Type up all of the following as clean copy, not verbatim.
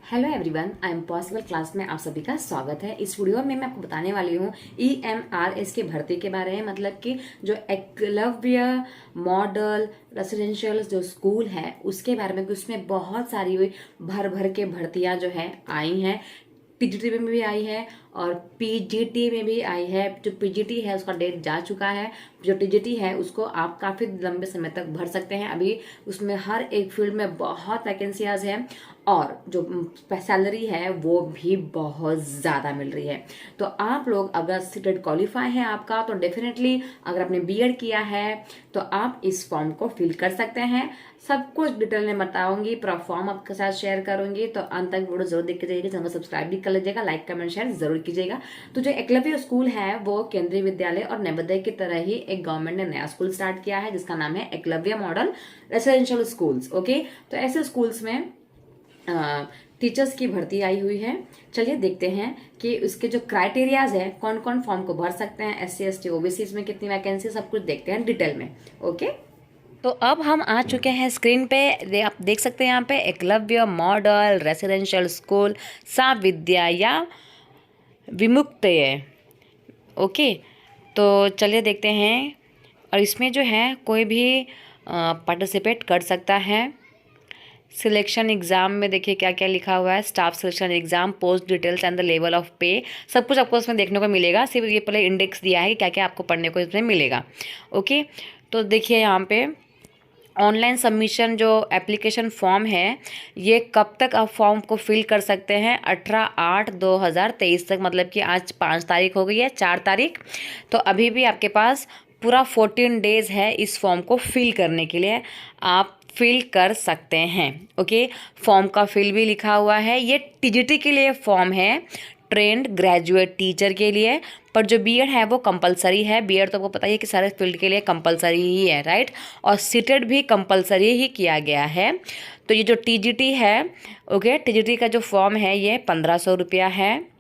Hello everyone, I am possible class में आप सभी का स्वागत है। इस वीडियो में मैं आपको बताने वाली हूँ EMRS की भर्ती के बारे में। मतलब कि जो एकलव्य मॉडल रेसिडेंशियल जो स्कूल है उसके बारे में, कि उसमें बहुत सारी भर भर के भर्तियां जो है आई हैं। टीजीटी में भी आई है और पीजीटी में भी आई है। जो पीजीटी है उसका डेट जा चुका है, जो टीजीटी है उसको आप काफी लंबे समय तक भर सकते हैं। अभी उसमें हर एक फील्ड में बहुत वैकेंसियाज है और जो सैलरी है वो भी बहुत ज़्यादा मिल रही है। तो आप लोग अगर सीटेट क्वालिफाई है आपका, तो डेफिनेटली अगर आपने बीएड किया है तो आप इस फॉर्म को फिल कर सकते हैं। सब कुछ डिटेल में बताऊंगी, पूरा फॉर्म आपके साथ शेयर करूंगी, तो अंत तक वीडियो जरूर देख लीजिएगा। चैनल को सब्सक्राइब भी कर लीजिएगा, लाइक कमेंट शेयर जरूर कीजिएगा। तो जो एकलव्य स्कूल है वो केंद्रीय विद्यालय और नवोदय की तरह ही एक गवर्नमेंट ने नया स्कूल स्टार्ट किया है जिसका नाम है Eklavya model residential schools. Okay, तो ऐसे स्कूल्स में टीचर्स की भर्ती आई हुई है। चलिए देखते हैं कि उसके जो क्राइटेरियाज है, कौन कौन फॉर्म को भर सकते हैं, SC ST OBC में कितनी वैकेंसी, सब कुछ देखते हैं डिटेल में। ओके, तो अब हम आ चुके हैं स्क्रीन पे। आप देख सकते हैं यहाँ पे एकलव्य मॉडल रेसिडेंशियल स्कूल सा विद्या विमुक्तये। ओके, तो चलिए देखते हैं। और इसमें जो है कोई भी पार्टिसिपेट कर सकता है। सिलेक्शन एग्जाम में देखिए क्या क्या लिखा हुआ है। Staff selection exam, post details and the level of पे, सब कुछ आपको इसमें देखने को मिलेगा। सिर्फ ये पहले इंडेक्स दिया है कि क्या क्या आपको पढ़ने को इसमें मिलेगा। ओके, तो देखिए यहाँ पे ऑनलाइन सबमिशन जो एप्लीकेशन फॉर्म है, ये कब तक आप फॉर्म को फिल कर सकते हैं? 18/8/2023 तक। मतलब कि आज 5 तारीख हो गई है, 4 तारीख। तो अभी भी आपके पास पूरा 14 डेज है इस फॉर्म को फिल करने के लिए। आप फिल कर सकते हैं। ओके, फॉर्म का फिल भी लिखा हुआ है। ये टीजीटी के लिए फॉर्म है, ट्रेंड ग्रेजुएट टीचर के लिए। पर जो बीएड है वो कंपलसरी है। बीएड तो आपको पता ही है कि सारे फील्ड के लिए कंपलसरी ही है, राइट। और सीटेड भी कंपलसरी ही किया गया है। तो ये जो टीजीटी है, ओके, टीजीटी का जो फॉर्म है ये 1500 रुपया है।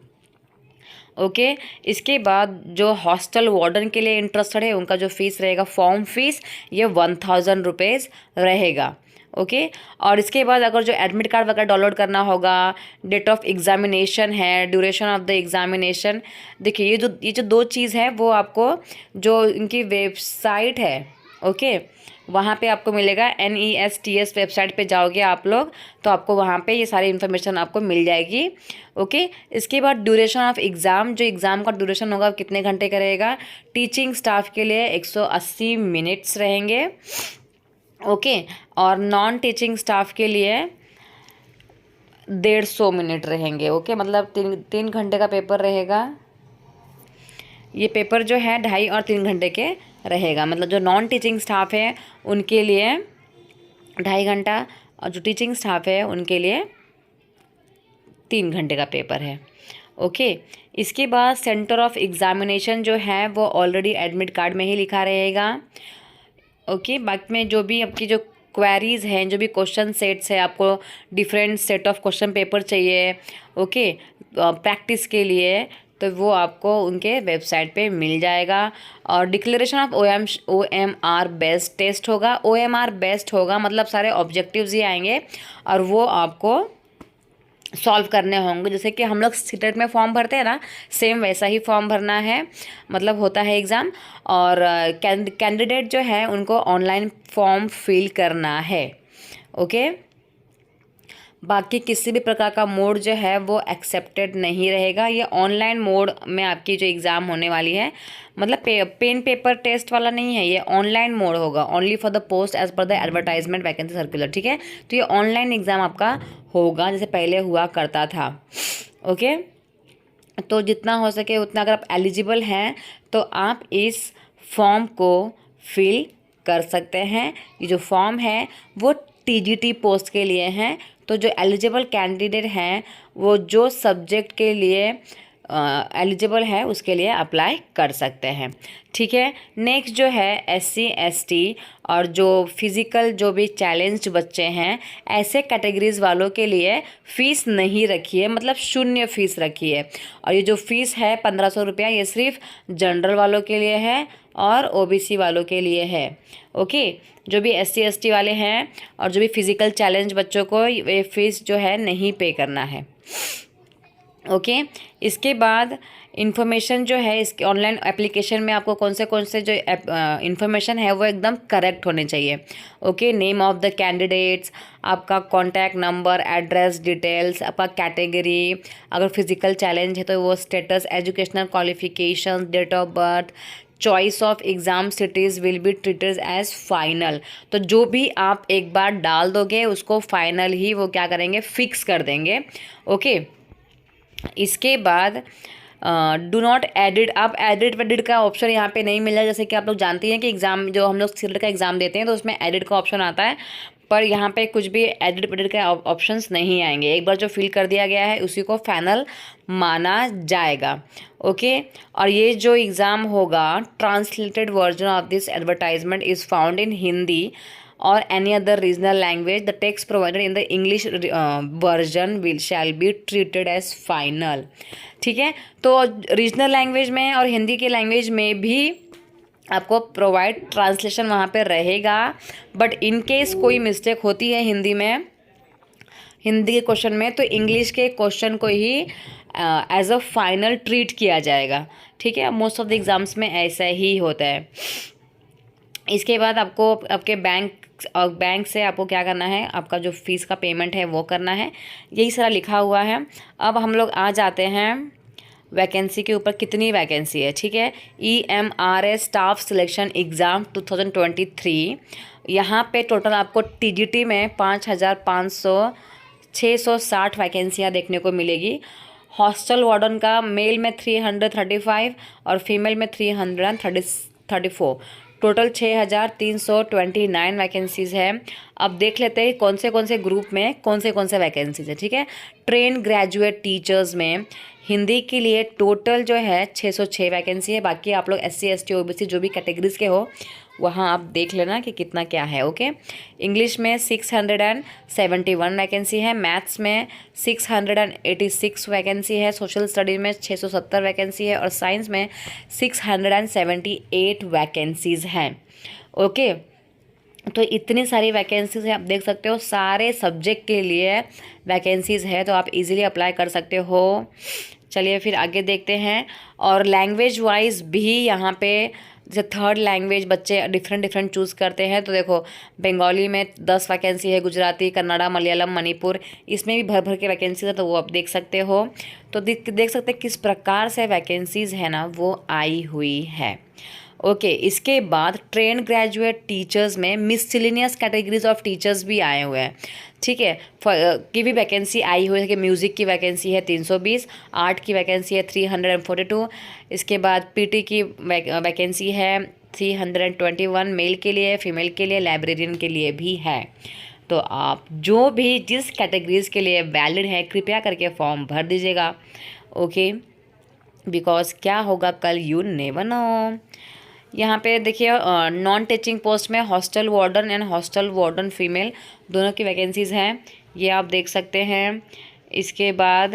ओके, इसके बाद जो हॉस्टल वार्डन के लिए इंटरेस्टेड है उनका जो फीस रहेगा, फॉर्म फीस, ये 1000 रुपीज़ रहेगा। ओके, और इसके बाद अगर जो एडमिट कार्ड वगैरह डाउनलोड करना होगा, डेट ऑफ एग्जामिनेशन है, ड्यूरेशन ऑफ द एग्जामिनेशन, देखिए ये जो 2 चीज़ है वो आपको जो इनकी वेबसाइट है, ओके, वहाँ पे आपको मिलेगा। NESTS वेबसाइट पे जाओगे आप लोग तो आपको वहाँ पे ये सारी इन्फॉर्मेशन आपको मिल जाएगी। ओके, इसके बाद ड्यूरेशन ऑफ एग्ज़ाम, जो एग्ज़ाम का ड्यूरेशन होगा कितने घंटे का रहेगा। टीचिंग स्टाफ के लिए 180 मिनट्स रहेंगे। ओके, और नॉन टीचिंग स्टाफ के लिए 150 मिनट रहेंगे। ओके, मतलब 3 घंटे का पेपर रहेगा। ये पेपर जो है 2.5 और 3 घंटे के रहेगा। मतलब जो नॉन टीचिंग स्टाफ है उनके लिए 2.5 घंटा और जो टीचिंग स्टाफ है उनके लिए 3 घंटे का पेपर है। ओके, इसके बाद सेंटर ऑफ एग्जामिनेशन जो है वो ऑलरेडी एडमिट कार्ड में ही लिखा रहेगा। ओके, बाकी में जो भी आपकी जो क्वेरीज हैं, जो भी क्वेश्चन सेट्स है, आपको different set of question paper चाहिए, ओके, प्रैक्टिस के लिए, तो वो आपको उनके वेबसाइट पे मिल जाएगा। और declaration of OMR based test होगा। OMR बेस्ड होगा मतलब सारे ऑब्जेक्टिव्स ही आएंगे और वो आपको सॉल्व करने होंगे। जैसे कि हम लोग सीटेट में फॉर्म भरते हैं ना, सेम वैसा ही फॉर्म भरना है, मतलब होता है एग्ज़ाम। और कैंडिडेट जो है उनको ऑनलाइन फॉर्म फिल करना है। ओके, बाकी किसी भी प्रकार का मोड जो है वो एक्सेप्टेड नहीं रहेगा। ये ऑनलाइन मोड में आपकी जो एग्ज़ाम होने वाली है, मतलब पेन पेपर टेस्ट वाला नहीं है, ये ऑनलाइन मोड होगा। Only for the post as per the advertisement vacancy circular, ठीक है। तो ये ऑनलाइन एग्ज़ाम आपका होगा जैसे पहले हुआ करता था। ओके, तो जितना हो सके उतना अगर आप एलिजिबल हैं तो आप इस फॉर्म को फिल कर सकते हैं। ये जो फॉर्म है वो टीजीटी पोस्ट के लिए हैं। तो जो एलिजिबल कैंडिडेट हैं वो जो सब्जेक्ट के लिए एलिजिबल है उसके लिए अप्लाई कर सकते हैं, ठीक है। नेक्स्ट जो है SC ST और जो फिज़िकल जो भी चैलेंज्ड बच्चे हैं, ऐसे कैटेगरीज वालों के लिए फ़ीस नहीं रखी है, मतलब 0 फीस रखी है। और ये जो फ़ीस है 1500 रुपया, ये सिर्फ जनरल वालों के लिए है और ओबीसी वालों के लिए है। ओके, जो भी एससी एसटी वाले हैं और जो भी फिजिकल चैलेंज बच्चों को ये फीस जो है नहीं पे करना है। ओके, इसके बाद इन्फॉर्मेशन जो है इसके ऑनलाइन एप्लीकेशन में आपको कौन से जो इन्फॉर्मेशन है वो एकदम करेक्ट होने चाहिए। Okay, name of the candidates, आपका कॉन्टैक्ट नंबर, एड्रेस डिटेल्स, आपका कैटेगरी, अगर फिजिकल चैलेंज है तो वो status, educational qualification, date of birth, choice of exam cities will be treated as final. तो जो भी आप एक बार डाल दोगे उसको फाइनल ही वो क्या करेंगे, फिक्स कर देंगे। ओके, इसके बाद डू नॉट एडिट, आप एडिट वेडिट का ऑप्शन यहाँ पे नहीं मिला। जैसे कि आप लोग जानते हैं कि एग्ज़ाम जो हम लोग सीटेट का एग्ज़ाम देते हैं तो उसमें एडिट का ऑप्शन आता है, पर यहाँ पे कुछ भी एडिट वेडिट का ऑप्शंस नहीं आएंगे। एक बार जो फिल कर दिया गया है उसी को फाइनल माना जाएगा। ओके, और ये जो एग्ज़ाम होगा, translated version of this advertisement is found in Hindi or any other regional language. The text provided in the English version shall be treated as final। ठीक है, तो रीजनल लैंग्वेज में और हिंदी के लैंग्वेज में भी आपको प्रोवाइड ट्रांसलेशन वहाँ पे रहेगा। बट इन केस कोई मिस्टेक होती है हिंदी के क्वेश्चन में तो इंग्लिश के क्वेश्चन को ही एज अ फाइनल ट्रीट किया जाएगा। ठीक है, मोस्ट ऑफ द एग्ज़ाम्स में ऐसा ही होता है। इसके बाद आपको आपके बैंक से आपको क्या करना है, आपका जो फीस का पेमेंट है वो करना है। यही सारा लिखा हुआ है। अब हम लोग आ जाते हैं वैकेंसी के ऊपर, कितनी वैकेंसी है। ठीक है, EMRS स्टाफ सिलेक्शन एग्ज़ाम 2023, यहाँ पे टोटल आपको TGT में 660 वैकेंसियाँ देखने को मिलेगी। हॉस्टल वार्डन का मेल में 335 और फीमेल में 334, टोटल 6329 वैकेंसीज़ है। अब देख लेते हैं कौन से ग्रुप में कौन से वैकेंसीज़ है। ठीक है, ट्रेन ग्रेजुएट टीचर्स में हिंदी के लिए टोटल जो है 606 वैकेंसी है। बाकी आप लोग SC ST OBC जो भी कैटेगरीज़ के हो वहाँ आप देख लेना कि कितना क्या है। ओके, इंग्लिश में 671 वैकेंसी है, मैथ्स में 686 वैकेंसी है, सोशल स्टडीज़ में 670 वैकेंसी है और साइंस में 678 वैकेंसीज़ हैं। ओके, तो इतनी सारी वैकेंसीज़ हैं, आप देख सकते हो सारे सब्जेक्ट के लिए वैकेंसीज़ है, तो आप इजीली अप्लाई कर सकते हो। चलिए फिर आगे देखते हैं। और लैंग्वेज वाइज भी यहाँ पे जैसे थर्ड लैंग्वेज बच्चे डिफरेंट चूज़ करते हैं, तो देखो बंगाली में 10 वैकेंसी है, गुजराती, कन्नड़ा, मलयालम, मणिपुर, इसमें भी भर के वैकेंसीज है, तो वो आप देख सकते हो। तो देख सकते हैं किस प्रकार से वैकेंसीज़ है ना वो आई हुई है। ओके, इसके बाद ट्रेन ग्रेजुएट टीचर्स में मिसलिनियस कैटेगरीज ऑफ टीचर्स भी आए हुए हैं। ठीक है, की भी वैकेंसी आई हुई है कि म्यूज़िक की वैकेंसी है 320, आर्ट की वैकेंसी है 342, इसके बाद PT की वैकेंसी है 321, मेल के लिए, फीमेल के लिए, लाइब्रेरियन के लिए भी है। तो आप जो भी जिस कैटेगरीज़ के लिए वैलिड है कृपया करके फॉर्म भर दीजिएगा। ओके, बिकॉज क्या होगा कल, यू नेवर नो। यहाँ पे देखिए नॉन टीचिंग पोस्ट में hostel warden and hostel warden female दोनों की वैकेंसीज़ हैं, ये आप देख सकते हैं। इसके बाद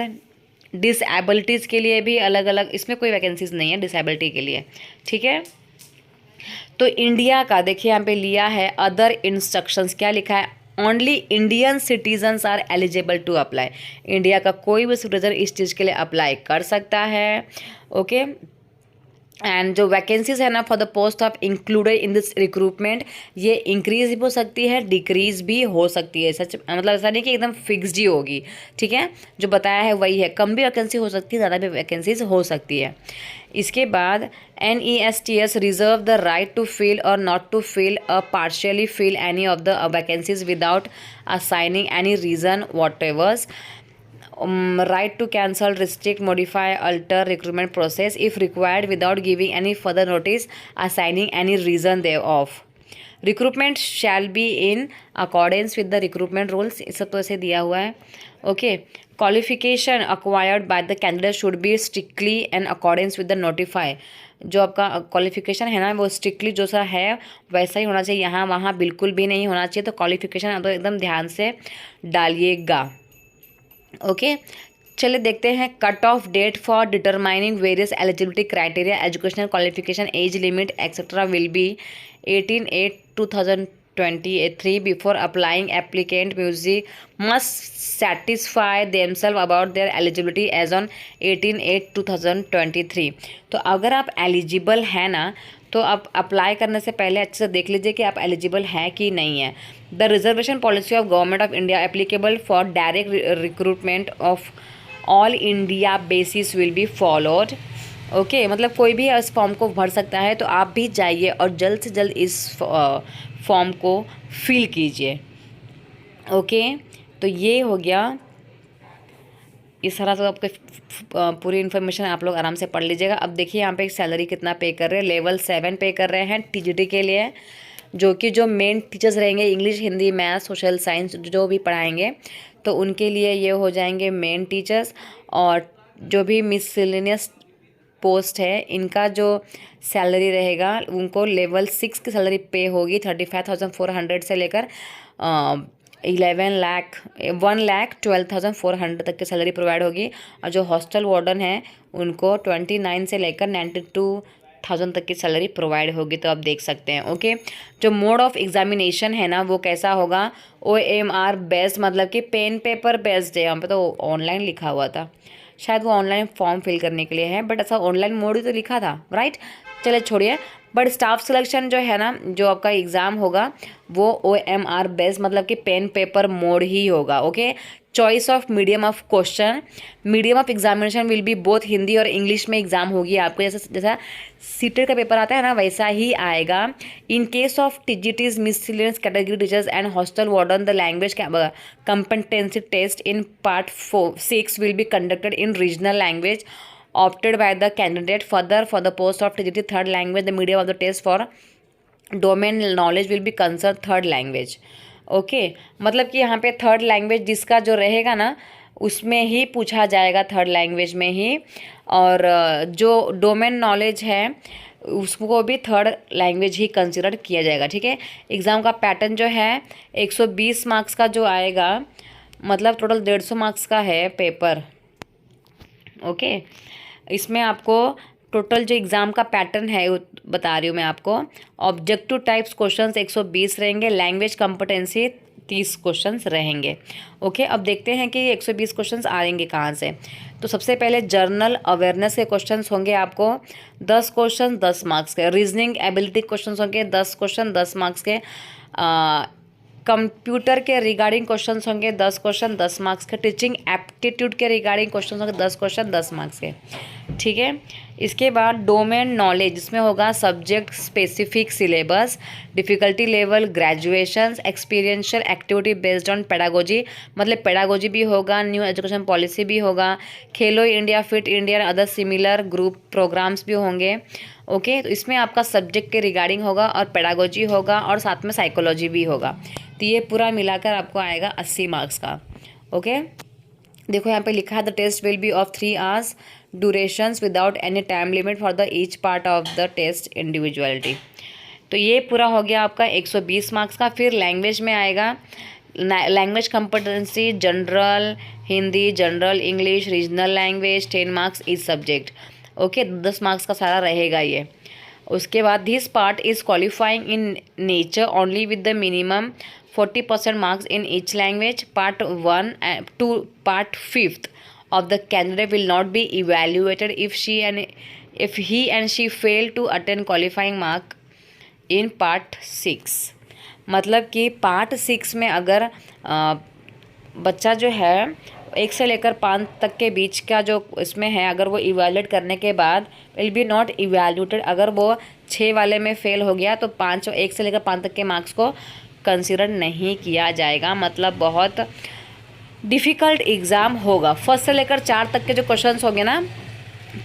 डिसेबिलिटीज़ के लिए भी अलग अलग, इसमें कोई वैकेंसीज़ नहीं है डिसेबिलिटी के लिए। ठीक है, तो इंडिया का देखिए यहाँ पे लिया है अदर इंस्ट्रक्शंस, क्या लिखा है, only Indian citizens are eligible to apply. India का कोई भी सिटीजन इस चीज़ के लिए अप्लाई कर सकता है। ओके, एंड जो वैकेंसीज है ना for the post of included in this recruitment, ये इंक्रीज भी हो सकती है, डिक्रीज भी हो सकती है। सच मतलब ऐसा नहीं कि एकदम फिक्स्ड ही होगी। ठीक है, जो बताया है वही है, कम भी वैकेंसी हो सकती है, ज़्यादा भी वैकेंसीज हो सकती है। इसके बाद NESTS reserve the right to fill or not to fill a partially fill any of the vacancies without assigning any reason वॉट एवर्स। Right to cancel, restrict, modify, alter recruitment process if required without giving any further notice, assigning any reason thereof. Recruitment shall be in accordance with the recruitment rules, इस सब तो ऐसे दिया हुआ है। Okay, qualification acquired by the candidate should be strictly in accordance with the notify। जो आपका qualification है ना वो स्ट्रिक्टली जो सा है वैसा ही होना चाहिए, यहाँ वहाँ बिल्कुल भी नहीं होना चाहिए। तो क्वालिफिकेशन तो एकदम ध्यान से डालिएगा। ओके, चलिए देखते हैं cut off date for determining various eligibility criteria, educational qualification, age limit etcetera will be 18/8/2023 before applying applicant music must satisfy themselves about their eligibility as on 18/8/2023। तो अगर आप एलिजिबल हैं ना तो आप अप्लाई करने से पहले अच्छे से देख लीजिए कि आप एलिजिबल हैं कि नहीं है। The reservation policy of government of India applicable for direct recruitment of all India basis will be followed. Okay, मतलब कोई भी इस फॉर्म को भर सकता है, तो आप भी जाइए और जल्द से जल्द इस फॉर्म को फिल कीजिए। ओके, तो ये हो गया। इस तरह से आपके पूरी इन्फॉर्मेशन आप लोग आराम से पढ़ लीजिएगा। अब देखिए यहाँ पे सैलरी कितना पे कर रहे हैं। लेवल 7 पे कर रहे हैं टीजीटी के लिए, जो मेन टीचर्स रहेंगे English, Hindi, math, social science जो भी पढ़ाएंगे, तो उनके लिए ये हो जाएंगे मेन टीचर्स। और जो भी मिसलेनियस पोस्ट है इनका जो सैलरी रहेगा उनको लेवल 6 की सैलरी पे होगी 35,400 से लेकर 1,12,400 तक की सैलरी प्रोवाइड होगी। और जो हॉस्टल वार्डन है उनको 29 से लेकर 92,000 तक की सैलरी प्रोवाइड होगी। तो आप देख सकते हैं। ओके, जो मोड ऑफ एग्जामिनेशन है ना वो कैसा होगा, OMR बेस्ड, मतलब कि पेन पेपर बेस्ड है। यहाँ पे तो ऑनलाइन लिखा हुआ था, शायद वो ऑनलाइन फॉर्म फिल करने के लिए है, बट ऐसा ऑनलाइन मोड ही तो लिखा था, राइट। चले छोड़िए, बट स्टाफ सिलेक्शन जो है ना, जो आपका एग्ज़ाम होगा वो OMR बेस्ड, मतलब कि पेन पेपर मोड ही होगा। Okay, choice of medium of question, medium of examination will be both Hindi और इंग्लिश में एग्जाम होगी आपको। जैसा सीटेट का पेपर आता है ना वैसा ही आएगा। In case of TGTs miscellaneous category teachers and hostel warden the language competency test in part 6 will be conducted in regional language opted by the candidate. Further, for the post of TGT third language, the medium of the test for domain knowledge will be concerned third language. Okay, मतलब कि यहाँ पे third language जिसका जो रहेगा ना उसमें ही पूछा जाएगा, थर्ड लैंग्वेज में ही। और जो डोमेन नॉलेज है उसको भी थर्ड लैंग्वेज ही कंसिडर किया जाएगा। ठीक है, एग्ज़ाम का पैटर्न जो है 120 मार्क्स का जो आएगा, मतलब टोटल 150 मार्क्स का है पेपर। ओके, इसमें आपको टोटल जो एग्ज़ाम का पैटर्न है वो बता रही हूँ मैं आपको। ऑब्जेक्टिव टाइप्स क्वेश्चंस 120 रहेंगे, लैंग्वेज कॉम्पिटेंसी 30 क्वेश्चंस रहेंगे। ओके, अब देखते हैं कि 120 क्वेश्चंस आएंगे कहाँ से। तो सबसे पहले जर्नल अवेयरनेस के क्वेश्चंस होंगे आपको 10 क्वेश्चन 10 मार्क्स के। रीजनिंग एबिलिटी क्वेश्चंस होंगे 10 क्वेश्चन 10 मार्क्स के। कंप्यूटर के रिगार्डिंग क्वेश्चंस होंगे 10 क्वेश्चन 10 मार्क्स के। टीचिंग एप्टीट्यूड के रिगार्डिंग क्वेश्चंस होंगे 10 क्वेश्चन 10 मार्क्स के। ठीक है, इसके बाद डोमेन नॉलेज, इसमें होगा subject specific syllabus, difficulty level, graduations, experiential activity based on pedagogy, मतलब पेडागोजी भी होगा, न्यू एजुकेशन पॉलिसी भी होगा, Khelo India, fit India, other similar group programs भी होंगे। ओके, तो इसमें आपका सब्जेक्ट के रिगार्डिंग होगा और पेडागोजी होगा और साथ में साइकोलॉजी भी होगा। तो ये पूरा मिलाकर आपको आएगा 80 मार्क्स का। ओके, देखो यहाँ पे लिखा है the test will be of 3 hours durations without any time limit for the each part of the test individuality. तो ये पूरा हो गया आपका 120 मार्क्स का। फिर लैंग्वेज में आएगा language competency, general Hindi, general English, regional language, 10 marks each subject. Okay, 10 marks का सारा रहेगा ये। उसके बाद this part is qualifying in nature only with the minimum 40% marks in each language. Part 1 to Part 5th of the candidate will not be evaluated if he and she fail to attain qualifying mark in Part 6। मतलब कि Part 6 में अगर बच्चा जो है 1 से लेकर 5 तक के बीच का जो इसमें है, अगर वो इवैल्यूएट करने के बाद विल बी नॉट इवैल्यूएटेड, अगर वो 6 वाले में फेल हो गया तो 1 से लेकर 5 तक के मार्क्स को कंसिडर नहीं किया जाएगा। मतलब बहुत डिफ़िकल्ट एग्ज़ाम होगा। फर्स्ट से लेकर 4 तक के जो क्वेश्चंस होंगे ना,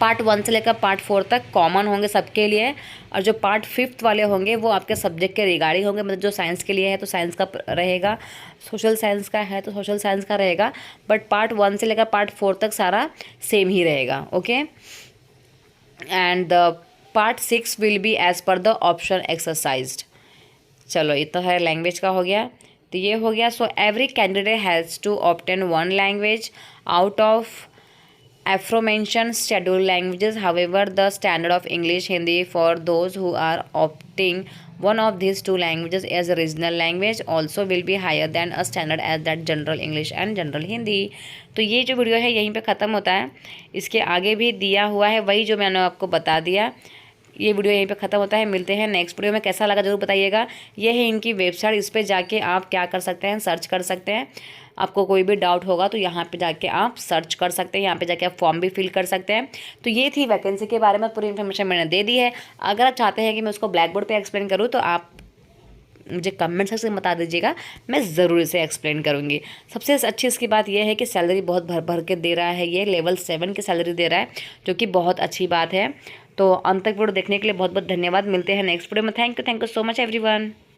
Part 1 से लेकर Part 4 तक कॉमन होंगे सबके लिए, और जो Part 5 वाले होंगे वो आपके सब्जेक्ट के रिगार्डिंग होंगे। मतलब जो साइंस के लिए है तो साइंस का रहेगा, सोशल साइंस का है तो सोशल साइंस का रहेगा, बट Part 1 से लेकर Part 4 तक सारा सेम ही रहेगा। Okay, and the Part 6 will be as per the option exercised. चलो, ये तो है लैंग्वेज का हो गया। तो ये हो गया। So every candidate has to obtain 1 language out of aforementioned scheduled languages. However, the standard of English Hindi for those who are opting one of these two languages as a regional language also will be higher than a standard as that general English and general Hindi. तो ये जो video है यहीं पे ख़त्म होता है। इसके आगे भी दिया हुआ है वही जो मैंने आपको बता दिया। ये वीडियो यहीं पे ख़त्म होता है। मिलते हैं नेक्स्ट वीडियो में। कैसा लगा जरूर बताइएगा। ये है इनकी वेबसाइट, इस पर जाके आप क्या कर सकते हैं, सर्च कर सकते हैं। आपको कोई भी डाउट होगा तो यहाँ पे जाके आप सर्च कर सकते हैं, यहाँ पे जाके आप फॉर्म भी फिल कर सकते हैं। तो ये थी वैकेंसी के बारे में पूरी इन्फॉर्मेशन मैंने दे दी है। अगर आप चाहते हैं कि मैं उसको ब्लैक बोर्ड पर एक्सप्लेन करूँ तो आप मुझे कमेंट सेक्शन में बता दीजिएगा, मैं ज़रूर इसे एक्सप्लेन करूँगी। सबसे अच्छी इसकी बात यह है कि सैलरी बहुत भर भर के दे रहा है। ये लेवल 7 की सैलरी दे रहा है, जो कि बहुत अच्छी बात है। तो अंत तक वीडियो देखने के लिए बहुत बहुत धन्यवाद। मिलते हैं नेक्स्ट वीडियो में। Thank you so much everyone.